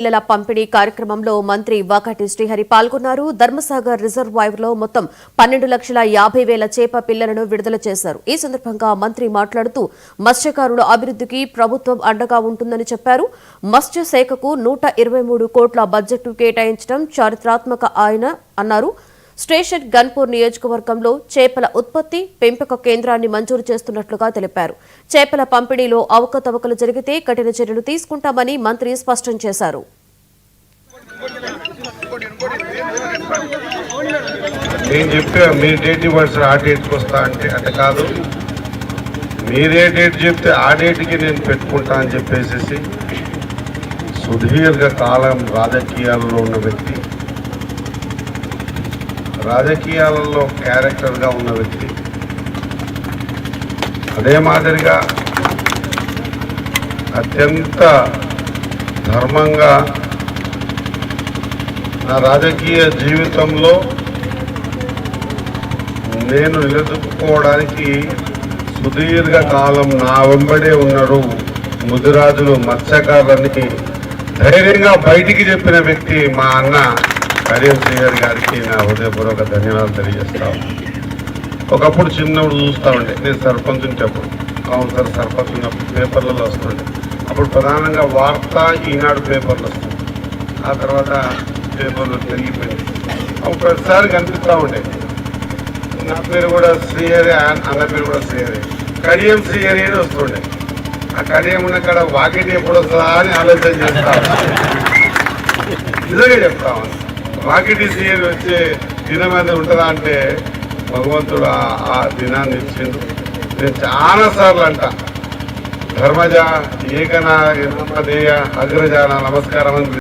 పిల్లల పంపిణీ కార్యక్రమంలో మంత్రి వాకాటి శ్రీహరి పాల్గొన్నారు. ధర్మసాగర్ రిజర్వాయర్లో మొత్తం 12,50,000 చేప పిల్లలను విడుదల చేశారు. ఈ సందర్భంగా మంత్రి మాట్లాడుతూ మత్స్యకారుల అభివృద్ధికి ప్రభుత్వం అండగా ఉంటుందని చెప్పారు. మత్స్య శాఖకు 123 కోట్ల బడ్జెట్ కేటాయించడం చారిత్రాత్మక అన్నారు. స్టేషన్ గన్పూర్ నియోజకవర్గంలో చేపల ఉత్పత్తి పెంపక కేంద్రాన్ని మంజూరు చేస్తున్నట్లుగా తెలిపారు. చేపల పంపిణీలో అవకతవకలు జరిగితే కఠిన చర్యలు తీసుకుంటామని మంత్రి స్పష్టం చేశారు. నేను చెప్పా మీ డేట్ ఇవ్వాల్సిన ఆ డేట్కి వస్తా అంటే అట్లా కాదు, మీరే డేట్ చెప్తే ఆ డేట్కి నేను పెట్టుకుంటా అని చెప్పేసి సుదీర్ఘ కాలం రాజకీయాల్లో ఉన్న వ్యక్తి, రాజకీయాలలో క్యారెక్టర్గా ఉన్న వ్యక్తి, అదే మాదిరిగా అత్యంత ధర్మంగా నా రాజకీయ జీవితంలో నేను నిలదొక్కుకోవడానికి సుదీర్ఘ కాలం నా వెంబడే ఉన్నాడు. ముదిరాజులు మత్స్యకారులని ధైర్యంగా బయటికి చెప్పిన వ్యక్తి మా అన్న కడియం శ్రీహరి గారికి నా హృదయపూర్వక ధన్యవాదాలు తెలియజేస్తాను. ఒకప్పుడు చిన్నప్పుడు చూస్తూ ఉండే, నేను సర్పంచ్ ఉంటేప్పుడు కౌన్సిలర్ సర్పంచ్ ఉన్నప్పుడు పేపర్లలో వస్తుండే. అప్పుడు ప్రధానంగా వార్త ఈనాడు పేపర్లు వస్తుంది, ఆ తర్వాత పేపర్లు పెరిగిపోయింది. అప్పుడు ప్రతిసారి కనిపిస్తూ ఉండే నా పేరు కూడా శ్రీహరి, అన్న పేరు కూడా శ్రీహరి, కడియం శ్రీహరి అని వస్తుండే. ఆ కడియం ఉన్న కాడ వాకిటి ఎప్పుడు వస్తుందా అని ఆలోచన చేస్తా నిజంగా చెప్తా ఉన్నాను. వాకిటి శ్రీహరి వచ్చే దినం అనేది ఉంటుందా అంటే భగవంతుడు ఆ దినాన్ని ఇచ్చిండు. నేను చాలాసార్లు అంట, ధర్మజ ఏకనా అగ్రజ నమస్కారం అని